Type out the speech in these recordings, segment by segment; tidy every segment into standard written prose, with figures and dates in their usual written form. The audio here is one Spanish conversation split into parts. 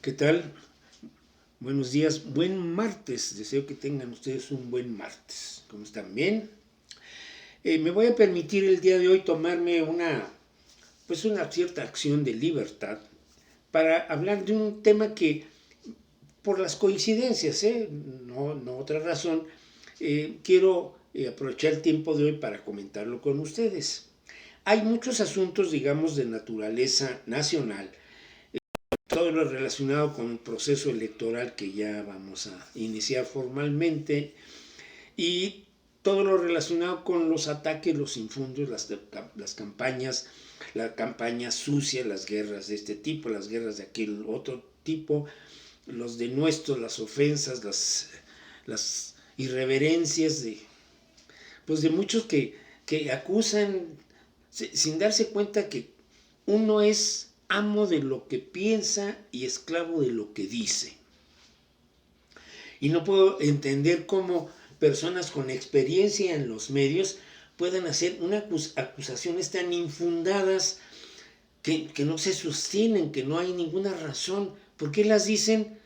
¿Qué tal? Buenos días, buen martes. Deseo que tengan ustedes un buen martes. ¿Cómo están? ¿Bien? Me voy a permitir el día de hoy tomarme una cierta acción de libertad para hablar de un tema que, por las coincidencias, no otra razón, quiero aprovechar el tiempo de hoy para comentarlo con ustedes. Hay muchos asuntos, digamos, de naturaleza nacional, todo lo relacionado con el proceso electoral que ya vamos a iniciar formalmente y todo lo relacionado con los ataques, los infundios, las campañas, la campaña sucia, las guerras de este tipo, las guerras de aquel otro tipo, los denuestos, las ofensas, las irreverencias de muchos que acusan sin darse cuenta que uno es amo de lo que piensa y esclavo de lo que dice. Y no puedo entender cómo personas con experiencia en los medios puedan hacer acusaciones tan infundadas que no se sostienen, que no hay ninguna razón. ¿Por qué las dicen?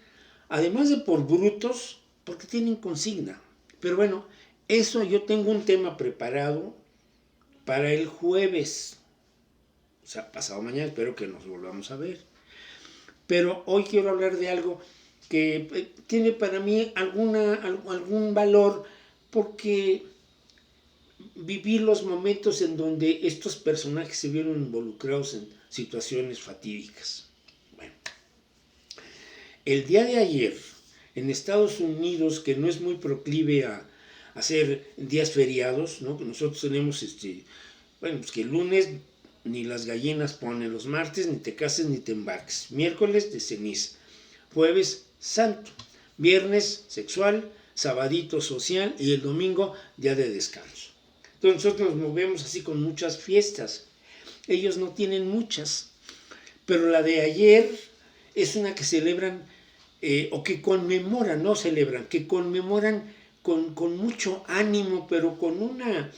Además de por brutos, porque tienen consigna. Pero bueno, eso yo tengo un tema preparado para el jueves. O sea, pasado mañana espero que nos volvamos a ver. Pero hoy quiero hablar de algo que tiene para mí algún valor porque viví los momentos en donde estos personajes se vieron involucrados en situaciones fatídicas. Bueno, el día de ayer en Estados Unidos, que no es muy proclive a hacer días feriados, ¿no? Nosotros tenemos pues que el lunes ni las gallinas ponen, los martes ni te cases ni te embarques, miércoles de ceniza, jueves santo, viernes sexual, sabadito social y el domingo día de descanso. Entonces nosotros nos movemos así con muchas fiestas. Ellos no tienen muchas, pero la de ayer es una que celebran o que conmemoran, no celebran, que conmemoran con mucho ánimo, pero con una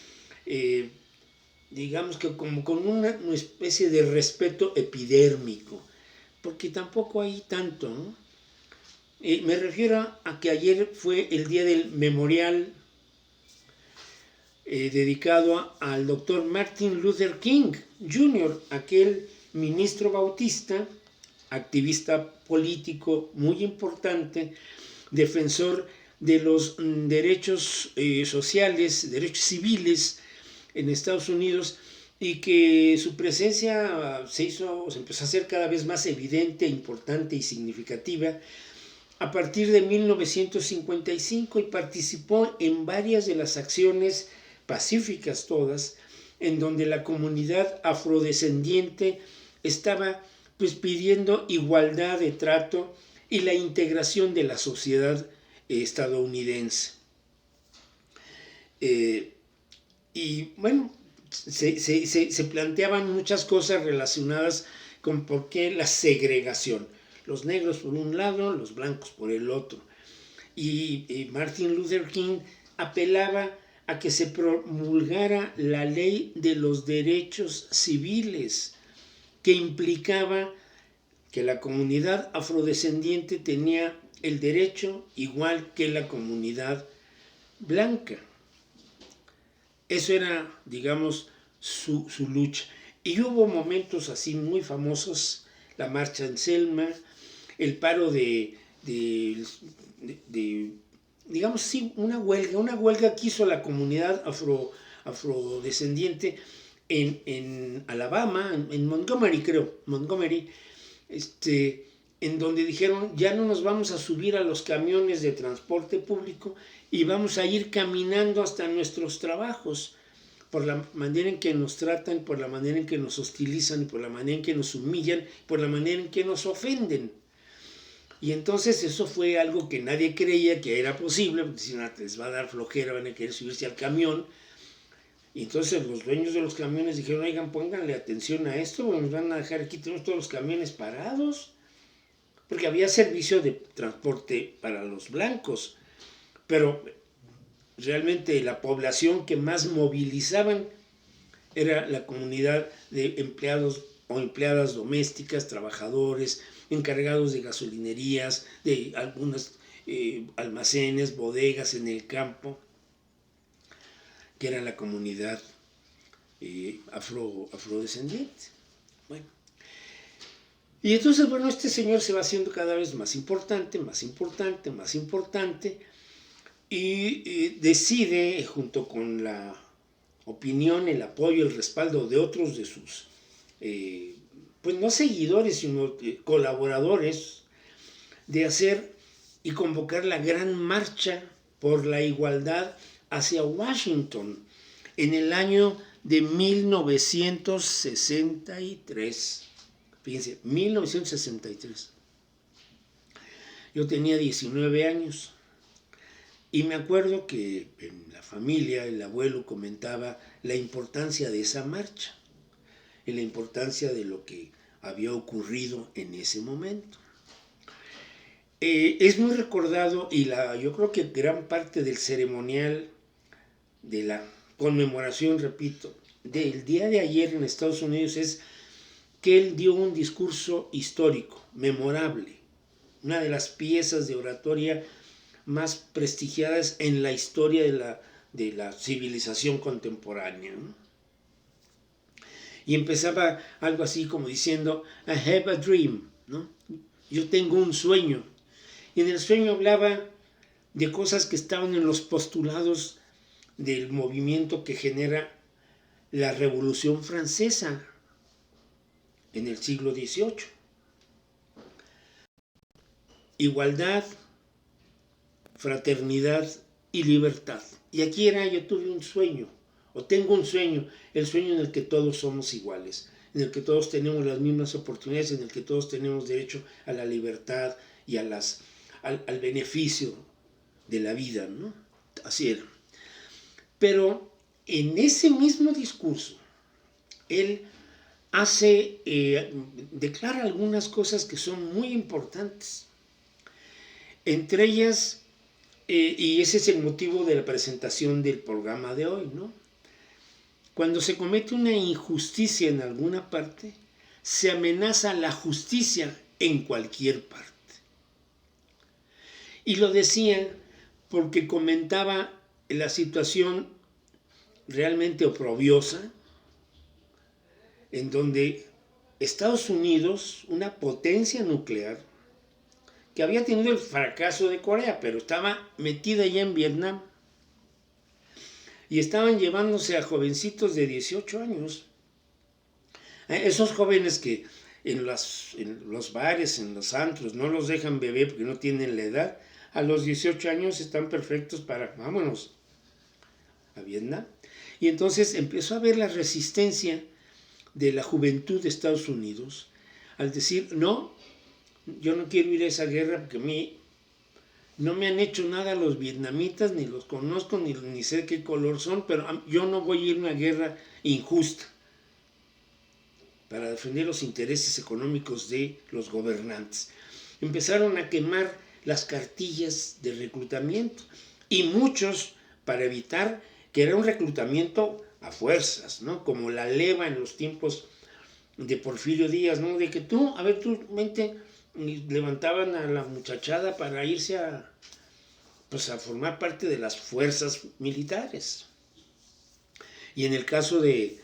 digamos que como con una especie de respeto epidérmico, porque tampoco hay tanto, ¿no? Me refiero a que ayer fue el día del memorial dedicado al doctor Martin Luther King Jr., aquel ministro bautista, activista político muy importante, defensor de los derechos sociales, derechos civiles en Estados Unidos, y que su presencia se empezó a hacer cada vez más evidente, importante y significativa a partir de 1955 y participó en varias de las acciones pacíficas todas, en donde la comunidad afrodescendiente estaba pues pidiendo igualdad de trato y la integración de la sociedad estadounidense. Y bueno, se planteaban muchas cosas relacionadas con por qué la segregación. Los negros por un lado, los blancos por el otro. Y Martin Luther King apelaba a que se promulgara la ley de los derechos civiles, que implicaba que la comunidad afrodescendiente tenía el derecho igual que la comunidad blanca. Eso era, digamos, su lucha. Y hubo momentos así muy famosos, la marcha en Selma, el paro digamos, sí, una huelga que hizo la comunidad afrodescendiente en Alabama, en Montgomery, en donde dijeron, ya no nos vamos a subir a los camiones de transporte público y vamos a ir caminando hasta nuestros trabajos, por la manera en que nos tratan, por la manera en que nos hostilizan, por la manera en que nos humillan, por la manera en que nos ofenden. Y entonces eso fue algo que nadie creía que era posible, porque si no les va a dar flojera, van a querer subirse al camión. Y entonces los dueños de los camiones dijeron, oigan, pónganle atención a esto, nos van a dejar aquí, tenemos todos los camiones parados, porque había servicio de transporte para los blancos, pero realmente la población que más movilizaban era la comunidad de empleados o empleadas domésticas, trabajadores, encargados de gasolinerías, de algunos almacenes, bodegas en el campo, que era la comunidad afrodescendiente. Bueno. Y entonces, bueno, este señor se va haciendo cada vez más importante, más importante, más importante, y decide, junto con la opinión, el apoyo, el respaldo de otros de sus, pues no seguidores, sino colaboradores, de hacer y convocar la gran marcha por la igualdad hacia Washington en el año de 1963. Fíjense, 1963. Yo tenía 19 años y me acuerdo que en la familia el abuelo comentaba la importancia de esa marcha y la importancia de lo que había ocurrido en ese momento. Es muy recordado y yo creo que gran parte del ceremonial de la conmemoración, repito, del día de ayer en Estados Unidos es que él dio un discurso histórico, memorable, una de las piezas de oratoria más prestigiadas en la historia de la civilización contemporánea, ¿no? Y empezaba algo así como diciendo, I have a dream, ¿no? Yo tengo un sueño. Y en el sueño hablaba de cosas que estaban en los postulados del movimiento que genera la Revolución Francesa en el siglo XVIII. Igualdad, fraternidad y libertad. Y aquí yo tuve un sueño, o tengo un sueño, el sueño en el que todos somos iguales, en el que todos tenemos las mismas oportunidades, en el que todos tenemos derecho a la libertad y al beneficio de la vida, ¿no? Así era. Pero en ese mismo discurso, él declara algunas cosas que son muy importantes. Entre ellas, y ese es el motivo de la presentación del programa de hoy, ¿no? Cuando se comete una injusticia en alguna parte, se amenaza la justicia en cualquier parte. Y lo decía porque comentaba la situación realmente oprobiosa en donde Estados Unidos, una potencia nuclear, que había tenido el fracaso de Corea, pero estaba metida ya en Vietnam, y estaban llevándose a jovencitos de 18 años. Esos jóvenes que en los bares, en los antros, no los dejan beber porque no tienen la edad, a los 18 años están perfectos para, vámonos, a Vietnam. Y entonces empezó a ver la resistencia de la juventud de Estados Unidos al decir, no, yo no quiero ir a esa guerra porque a mí no me han hecho nada los vietnamitas, ni los conozco, ni sé qué color son, pero yo no voy a ir a una guerra injusta para defender los intereses económicos de los gobernantes. Empezaron a quemar las cartillas de reclutamiento y muchos para evitar que era un reclutamiento a fuerzas, ¿no? Como la leva en los tiempos de Porfirio Díaz, ¿no? De que tú vente, y levantaban a la muchachada para irse a formar parte de las fuerzas militares. Y en el caso de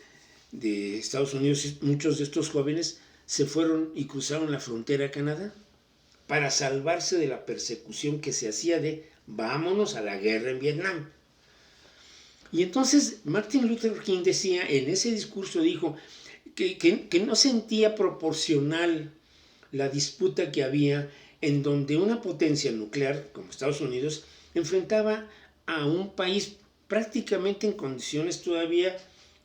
Estados Unidos, muchos de estos jóvenes se fueron y cruzaron la frontera a Canadá para salvarse de la persecución que se hacía de vámonos a la guerra en Vietnam. Y entonces Martin Luther King decía, en ese discurso dijo que no sentía proporcional la disputa que había en donde una potencia nuclear como Estados Unidos enfrentaba a un país prácticamente en condiciones todavía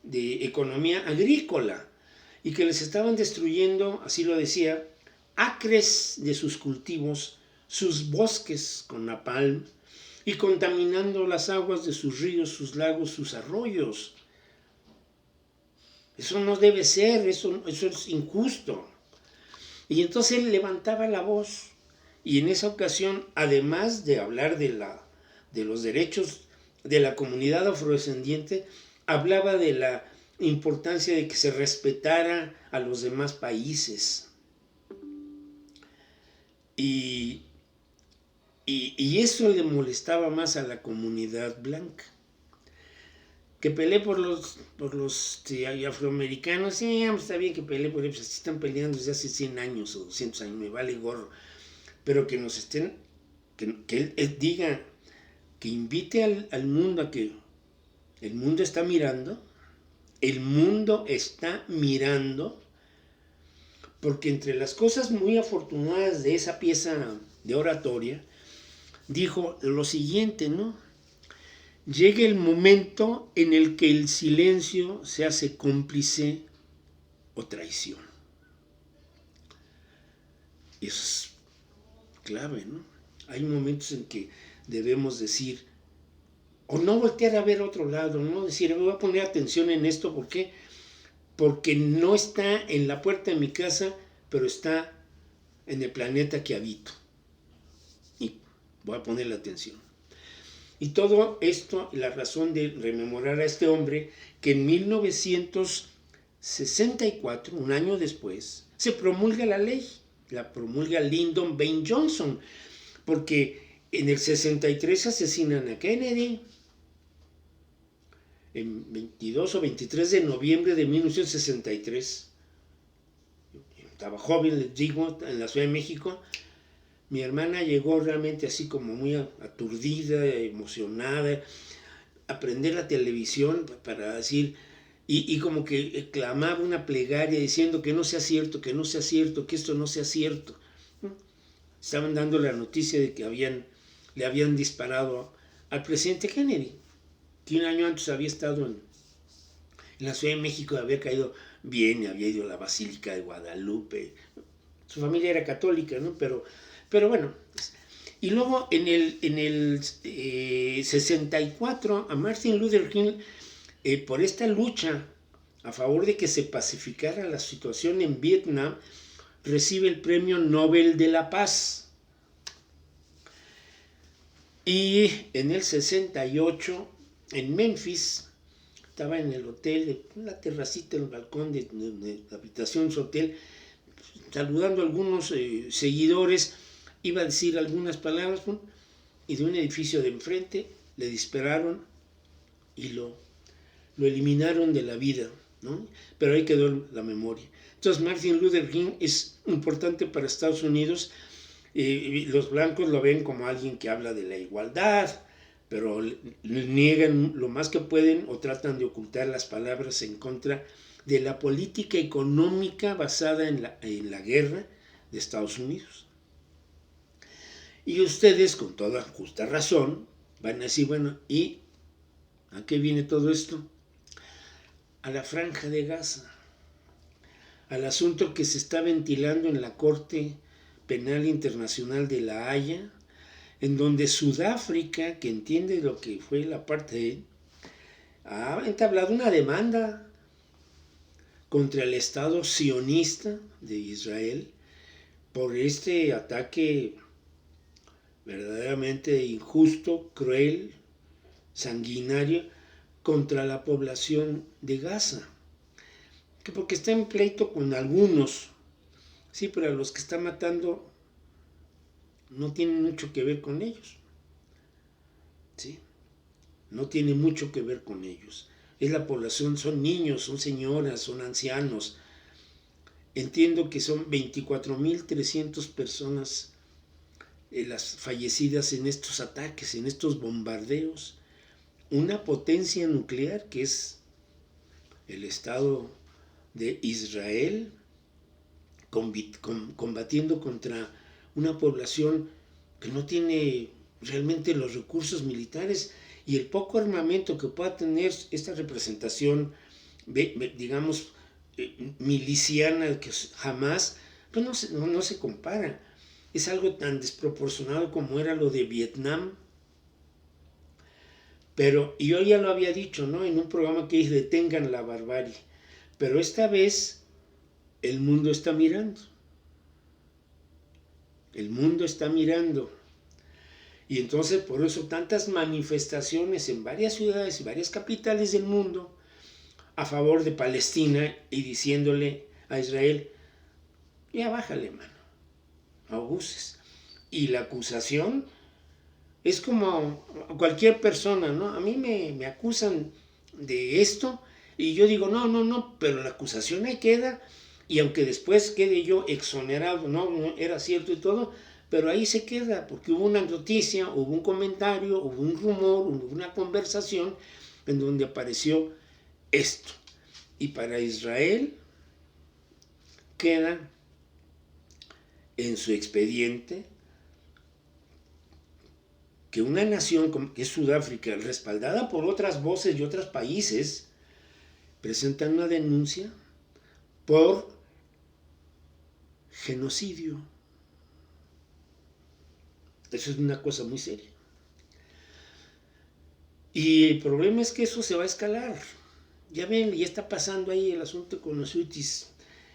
de economía agrícola y que les estaban destruyendo, así lo decía, acres de sus cultivos, sus bosques con napalm y contaminando las aguas de sus ríos, sus lagos, sus arroyos. Eso no debe ser, eso es injusto. Y entonces él levantaba la voz y en esa ocasión, además de hablar de los derechos de la comunidad afrodescendiente, hablaba de la importancia de que se respetara a los demás países. Y, y eso le molestaba más a la comunidad blanca. Que peleé por los afroamericanos, sí, está bien que peleé por ellos, así están peleando desde hace 100 años o 200 años, me vale gorro. Pero que nos estén, que él diga, que invite al mundo a que el mundo está mirando, porque entre las cosas muy afortunadas de esa pieza de oratoria, dijo lo siguiente, ¿no? Llega el momento en el que el silencio se hace cómplice o traición. Eso es clave, ¿no? Hay momentos en que debemos decir, o no voltear a ver a otro lado, ¿no? Decir, me voy a poner atención en esto, ¿por qué? Porque no está en la puerta de mi casa, pero está en el planeta que habito. Y voy a ponerle atención. Y todo esto, la razón de rememorar a este hombre, que en 1964, un año después, se promulga la ley. La promulga Lyndon Baines Johnson, porque en el 63 asesinan a Kennedy, en 22 o 23 de noviembre de 1963. Estaba joven, les digo, en la Ciudad de México. Mi hermana llegó realmente así como muy aturdida, emocionada, a prender la televisión para decir, y como que clamaba una plegaria diciendo que no sea cierto, que no sea cierto, que esto no sea cierto. Estaban dando la noticia de que le habían disparado al presidente Kennedy, que un año antes había estado en la Ciudad de México, había caído bien, había ido a la Basílica de Guadalupe. Su familia era católica, ¿no? Pero bueno. Y luego en el 64 a Martin Luther King, por esta lucha a favor de que se pacificara la situación en Vietnam, recibe el Premio Nobel de la Paz. Y en el 68, en Memphis, estaba en el hotel, en la terracita, en el balcón de la habitación de su hotel, saludando a algunos seguidores, iba a decir algunas palabras, y de un edificio de enfrente le dispararon y lo eliminaron de la vida, ¿no? Pero ahí quedó la memoria. Entonces Martin Luther King es importante para Estados Unidos. Los blancos lo ven como alguien que habla de la igualdad, pero niegan lo más que pueden o tratan de ocultar las palabras en contra de la política económica basada en la guerra de Estados Unidos. Y ustedes, con toda justa razón, van a decir, bueno, ¿y a qué viene todo esto? A la Franja de Gaza, al asunto que se está ventilando en la Corte Penal Internacional de La Haya, en donde Sudáfrica, que entiende lo que fue el apartheid, ha entablado una demanda contra el Estado sionista de Israel por este ataque verdaderamente injusto, cruel, sanguinario contra la población de Gaza. Que porque está en pleito con algunos, sí, pero a los que está matando no tienen mucho que ver con ellos. ¿Sí? No tiene mucho que ver con ellos. Es la población, son niños, son señoras, son ancianos. Entiendo que son 24.300 personas las fallecidas en estos ataques, en estos bombardeos. Una potencia nuclear que es el Estado de Israel combatiendo contra una población que no tiene realmente los recursos militares y el poco armamento que pueda tener esta representación, digamos, miliciana que jamás, pues no se compara. Es algo tan desproporcionado como era lo de Vietnam. Pero, y yo ya lo había dicho, ¿no? En un programa que dice detengan la barbarie. Pero esta vez el mundo está mirando. El mundo está mirando. Y entonces por eso tantas manifestaciones en varias ciudades y varias capitales del mundo a favor de Palestina y diciéndole a Israel, ya bájale, mano, no abuses. Y la acusación es como cualquier persona, ¿no? A mí me acusan de esto y yo digo, no, pero la acusación ahí queda, y aunque después quede yo exonerado, no era cierto y todo, pero ahí se queda, porque hubo una noticia, hubo un comentario, hubo un rumor, hubo una conversación en donde apareció esto. Y para Israel queda en su expediente que una nación como que es Sudáfrica, respaldada por otras voces y otros países, presentan una denuncia por genocidio. Eso es una cosa muy seria. Y el problema es que eso se va a escalar. Ya ven, ya está pasando ahí el asunto con los Houthis,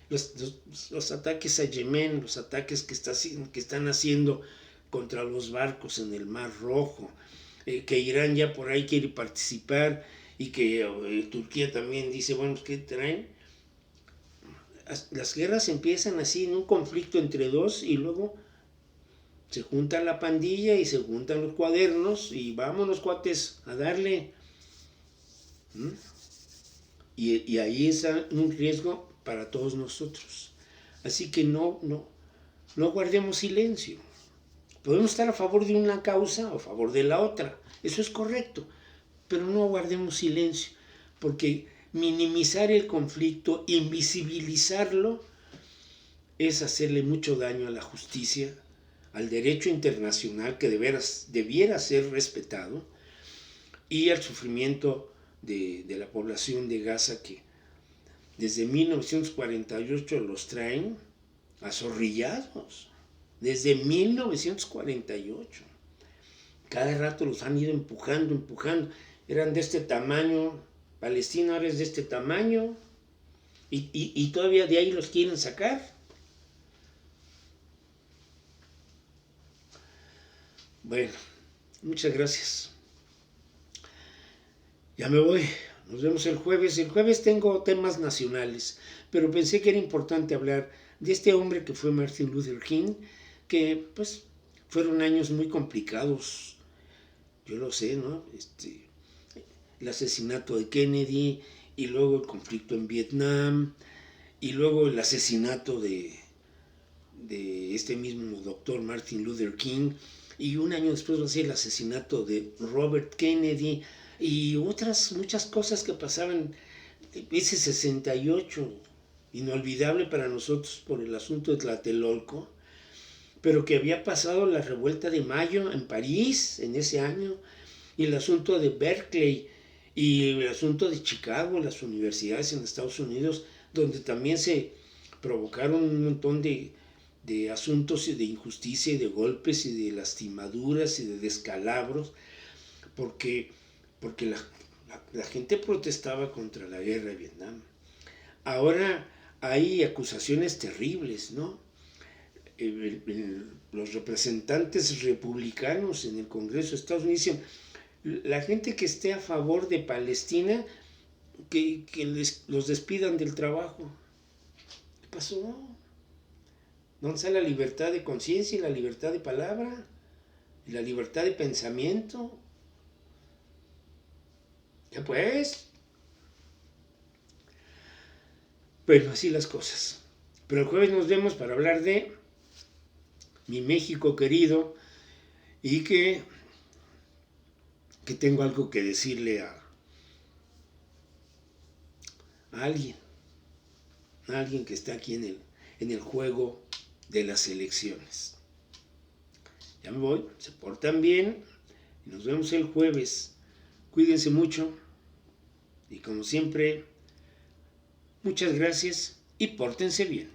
los ataques a Yemen, los ataques que están haciendo contra los barcos en el Mar Rojo, que Irán ya por ahí quiere participar y que Turquía también dice, bueno, ¿qué traen? Las guerras empiezan así en un conflicto entre dos y luego se junta la pandilla y se juntan los cuadernos y vámonos, cuates, a darle. Y ahí es un riesgo para todos nosotros. Así que no guardemos silencio. Podemos estar a favor de una causa o a favor de la otra. Eso es correcto. Pero no guardemos silencio. Porque minimizar el conflicto, invisibilizarlo, es hacerle mucho daño a la justicia, al derecho internacional que debiera ser respetado, y al sufrimiento de la población de Gaza, que desde 1948 los traen azorrillados. Desde 1948. Cada rato los han ido empujando. Eran de este tamaño, Palestina ahora es de este tamaño, y todavía de ahí los quieren sacar. Bueno, muchas gracias. Ya me voy. Nos vemos el jueves. El jueves tengo temas nacionales, pero pensé que era importante hablar de este hombre que fue Martin Luther King, que pues fueron años muy complicados. Yo lo sé, ¿no? El asesinato de Kennedy, y luego el conflicto en Vietnam, y luego el asesinato de este mismo doctor Martin Luther King, y un año después va a ser el asesinato de Robert Kennedy, y otras muchas cosas que pasaban. Ese 68, inolvidable para nosotros por el asunto de Tlatelolco, pero que había pasado la revuelta de mayo en París en ese año, y el asunto de Berkeley, y el asunto de Chicago, las universidades en Estados Unidos, donde también se provocaron un montón de asuntos y de injusticia y de golpes y de lastimaduras y de descalabros, porque la gente protestaba contra la guerra de Vietnam. Ahora hay acusaciones terribles, ¿no? Los representantes republicanos en el Congreso de Estados Unidos dicen, la gente que esté a favor de Palestina, que los despidan del trabajo. ¿Qué pasó? ¿Dónde está la libertad de conciencia y la libertad de palabra? ¿Y la libertad de pensamiento? Ya pues. Bueno, así las cosas. Pero el jueves nos vemos para hablar de mi México querido, y que tengo algo que decirle a alguien que está aquí en el juego de las elecciones. Ya me voy, se portan bien y nos vemos el jueves. Cuídense mucho y como siempre, muchas gracias y pórtense bien.